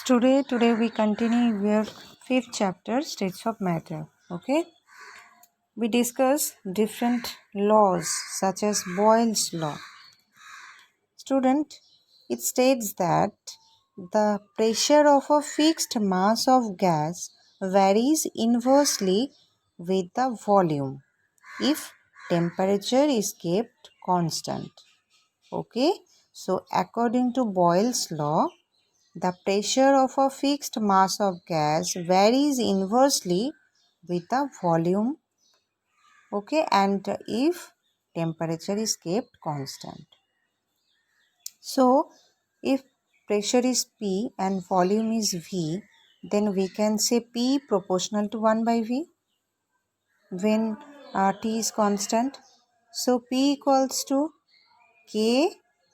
Today we continue your fifth chapter, States of Matter. Okay, we discuss different laws such as Boyle's law. Student, it states that the pressure of a fixed mass of gas varies inversely with the volume if temperature is kept constant. Okay, so according to Boyle's law, the pressure of a fixed mass of gas varies inversely with the volume, okay, and if temperature is kept constant. So, if pressure is P and volume is V, then we can say P proportional to 1 by V when T is constant. So, P equals to K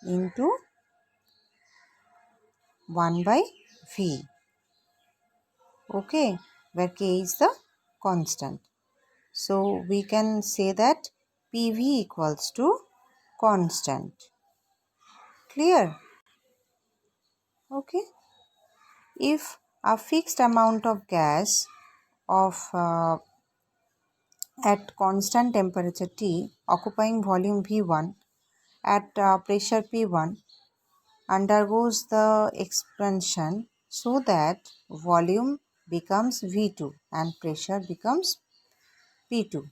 into 1 by V, okay, where K is the constant. So we can say that PV equals to constant. Clear? Okay. If a fixed amount of gas of at constant temperature T occupying volume V1 at pressure P1 undergoes the expansion so that volume becomes V2 and pressure becomes P2.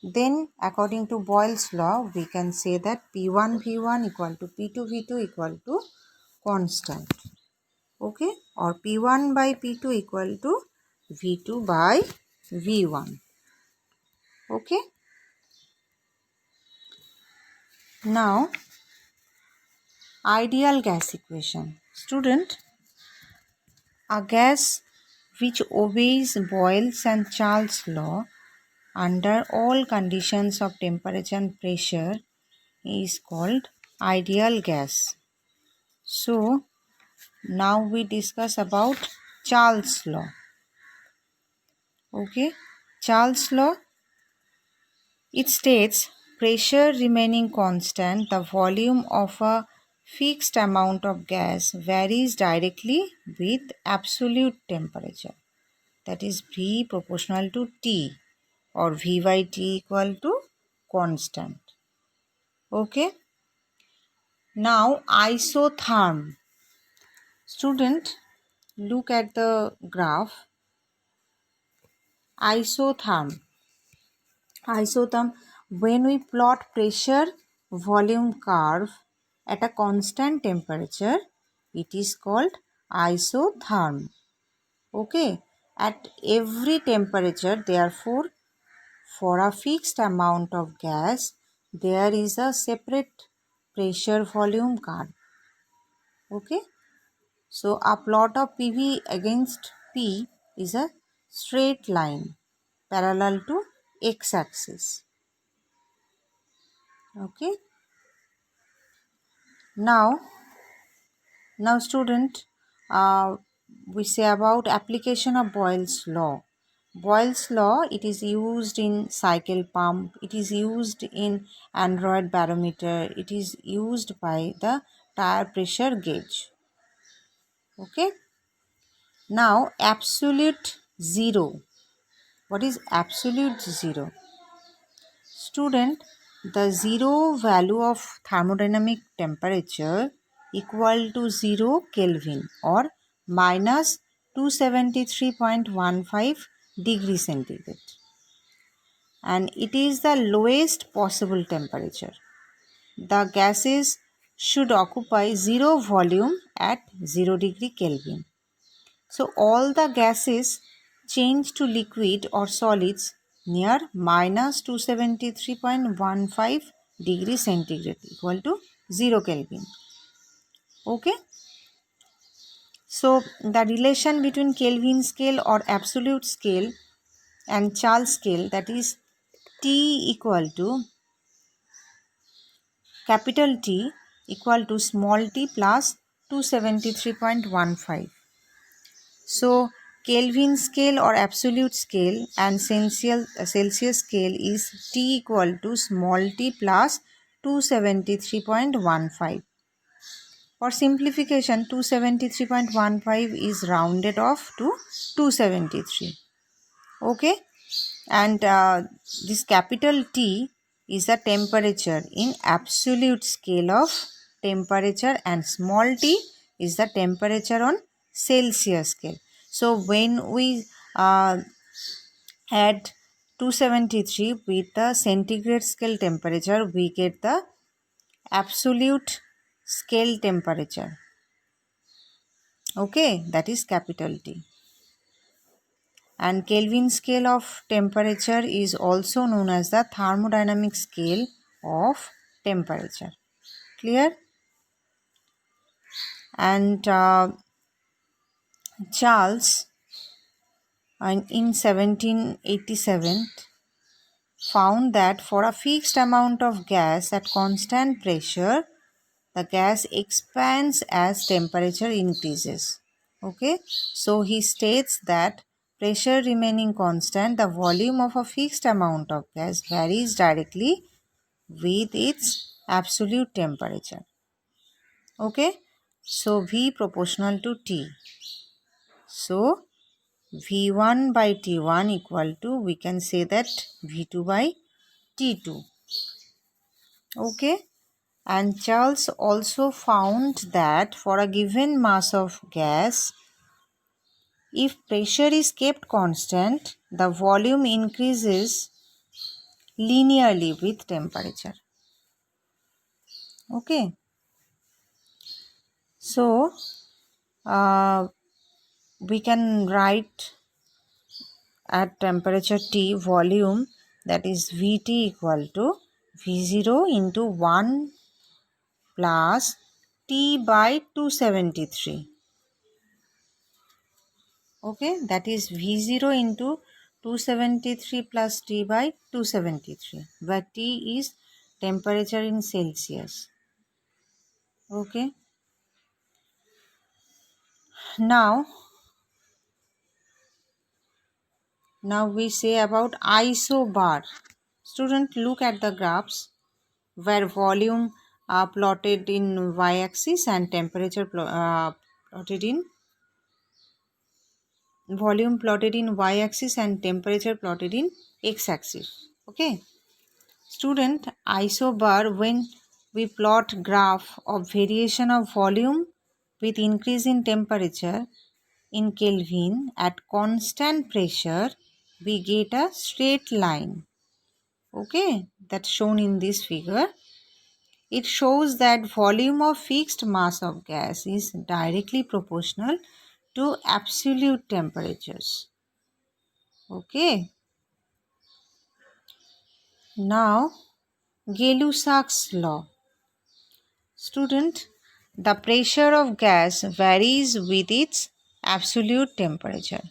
Then according to Boyle's law, we can say that P1 V1 equal to P2 V2 equal to constant. Okay, or P1 by P2 equal to V2 by V1. Okay. Now, ideal gas equation. Student, a gas which obeys Boyle's and Charles' law under all conditions of temperature and pressure is called ideal gas. So, now we discuss about Charles' law. Okay, Charles' law, it states pressure remaining constant, the volume of a fixed amount of gas varies directly with absolute temperature. That is V proportional to T or V by T equal to constant. Okay. Now isotherm. Student, look at the graph. Isotherm. When we plot pressure volume curve at a constant temperature, it is called isotherm. Okay, at every temperature, therefore, for a fixed amount of gas, there is a separate pressure volume curve. Okay, so a plot of PV against P is a straight line parallel to x-axis. Okay, now student, we say about application of Boyle's law. Boyle's law, it is used in cycle pump, it is used in Android barometer, it is used by the tire pressure gauge. Okay, now absolute zero. What is absolute zero? Student, the zero value of thermodynamic temperature equal to 0 Kelvin or minus 273.15 degree centigrade, and it is the lowest possible temperature. The gases should occupy zero volume at 0 degree Kelvin. So all the gases change to liquid or solids near minus 273.15 degree centigrade equal to 0 Kelvin. Okay. So the relation between Kelvin scale or absolute scale and Charles scale, that is T equal to capital T equal to small t plus 273.15. So Kelvin scale or absolute scale and Celsius scale is T equal to small t plus 273.15. For simplification, 273.15 is rounded off to 273. Okay, and this capital T is the temperature in absolute scale of temperature, and small t is the temperature on Celsius scale. So when we add 273 with the centigrade scale temperature, we get the absolute scale temperature. Okay, that is capital T. And Kelvin scale of temperature is also known as the thermodynamic scale of temperature. Clear? And Charles in 1787 found that for a fixed amount of gas at constant pressure, the gas expands as temperature increases. Okay, so he states that pressure remaining constant, the volume of a fixed amount of gas varies directly with its absolute temperature. Okay, so V proportional to T. So V1 by T1 equal to, we can say that V2 by T2. Okay, and Charles also found that for a given mass of gas, if pressure is kept constant, the volume increases linearly with temperature. Okay, so we can write at temperature T volume, that is Vt equal to V0 into 1 plus T by 273. Okay, that is V0 into 273 plus T by 273, where T is temperature in Celsius. Okay, now we say about isobar. Student, look at the graphs where volume are plotted in y-axis and temperature plotted in volume plotted in y-axis and temperature plotted in x-axis. Okay, student, isobar, when we plot graph of variation of volume with increase in temperature in Kelvin at constant pressure, we get a straight line. Okay, that's shown in this figure. It shows that volume of fixed mass of gas is directly proportional to absolute temperatures. Okay. Now, Gay-Lussac's law. Student, the pressure of gas varies with its absolute temperature.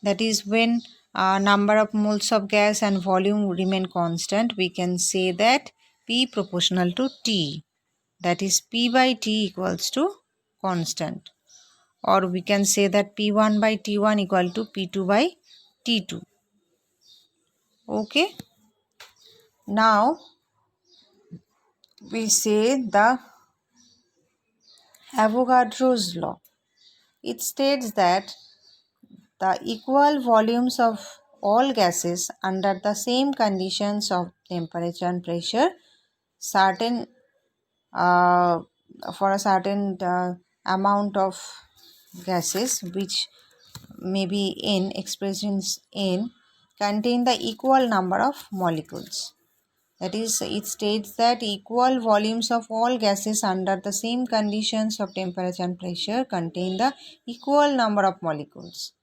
That is, when number of moles of gas and volume remain constant, we can say that P proportional to T. That is, P by T equals to constant. Or we can say that P1 by T1 equal to P2 by T2. Okay. Now, we say the Avogadro's law. It states that the equal volumes of all gases under the same conditions of temperature and pressure, certain for a certain amount of gases, which may be N, expressed in N, contain the equal number of molecules. That is, it states that equal volumes of all gases under the same conditions of temperature and pressure contain the equal number of molecules.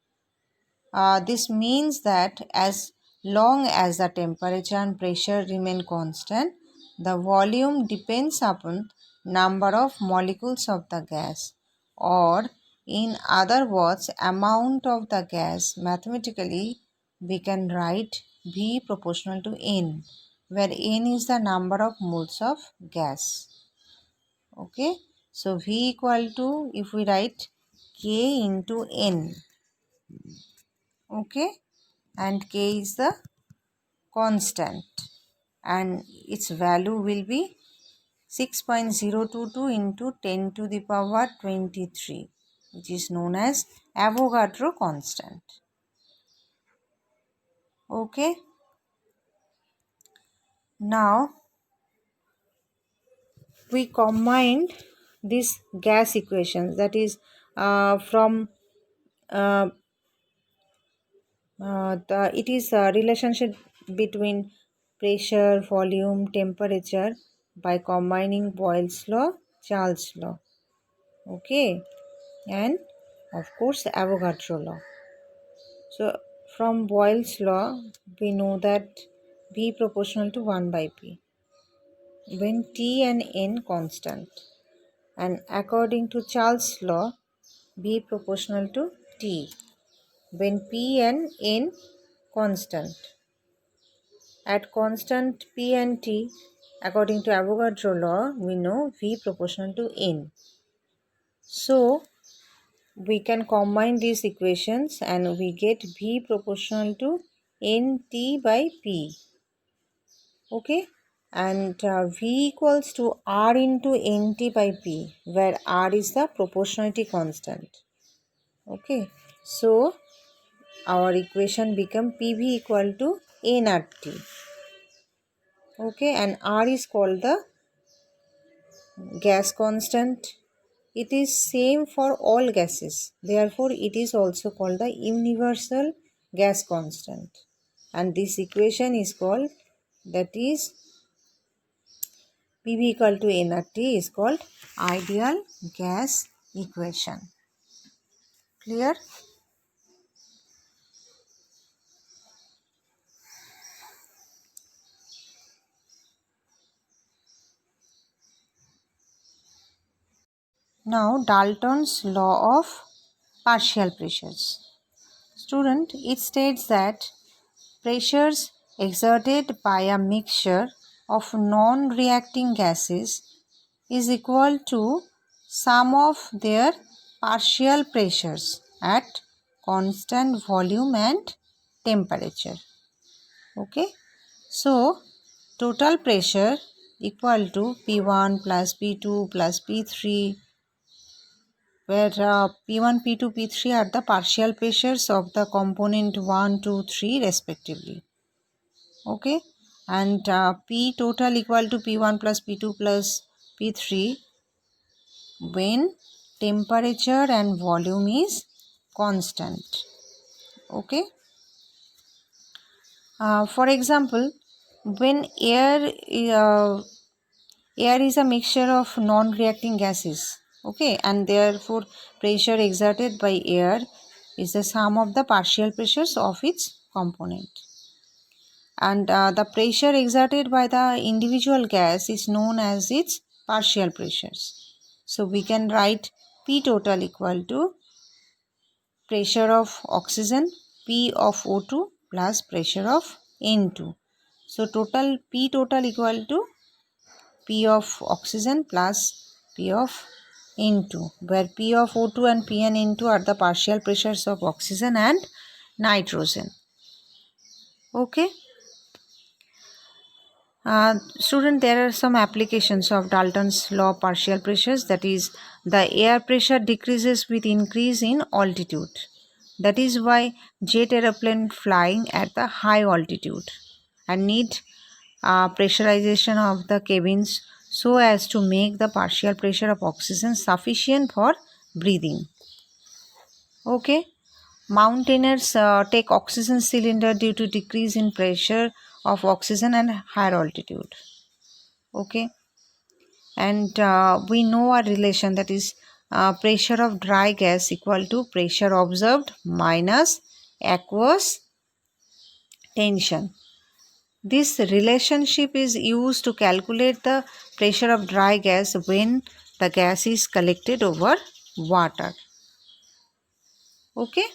This means that as long as the temperature and pressure remain constant, the volume depends upon number of molecules of the gas, or in other words, amount of the gas. Mathematically, we can write V proportional to N, where N is the number of moles of gas. Okay, so V equal to, if we write K into N. Okay, and K is the constant and its value will be 6.022 into 10 to the power 23, which is known as Avogadro constant. Okay. Now we combined these gas equations, that is from it is a relationship between pressure, volume, temperature by combining Boyle's law, Charles' law, okay, and of course Avogadro law. So from Boyle's law we know that V proportional to 1 by P when T and N constant, and according to Charles' law B proportional to T when P and N constant. At constant P and T, according to Avogadro law, we know V proportional to N. So we can combine these equations and we get V proportional to NT by P. Okay, and V equals to R into NT by P, where R is the proportionality constant. Okay, so our equation become PV equal to nRT. Okay, and R is called the gas constant. It is same for all gases, therefore it is also called the universal gas constant, and this equation is called, that is PV equal to nRT, is called ideal gas equation. Clear? Now Dalton's law of partial pressures. Student, it states that pressures exerted by a mixture of non-reacting gases is equal to sum of their partial pressures at constant volume and temperature. Okay, so total pressure equal to P1 plus P2 plus P3, where P1, P2, P3 are the partial pressures of the component 1, 2, 3 respectively. Okay, and P total equal to P1 plus P2 plus P3 when temperature and volume is constant. Okay, for example, when air is a mixture of non-reacting gases, okay, and therefore pressure exerted by air is the sum of the partial pressures of its component, and the pressure exerted by the individual gas is known as its partial pressures. So we can write P total equal to pressure of oxygen P of O2 plus pressure of N2. So total P total equal to P of oxygen plus P of N2, where P of O2 and P and N2 are the partial pressures of oxygen and nitrogen. Okay. Student, there are some applications of Dalton's law of partial pressures, that is the air pressure decreases with increase in altitude. That is why jet aeroplane flying at the high altitude and need pressurization of the cabins so as to make the partial pressure of oxygen sufficient for breathing. Okay. Mountaineers take oxygen cylinder due to decrease in pressure of oxygen and higher altitude. Okay, and we know a relation, that is pressure of dry gas equal to pressure observed minus aqueous tension. This relationship is used to calculate the pressure of dry gas when the gas is collected over water. Okay.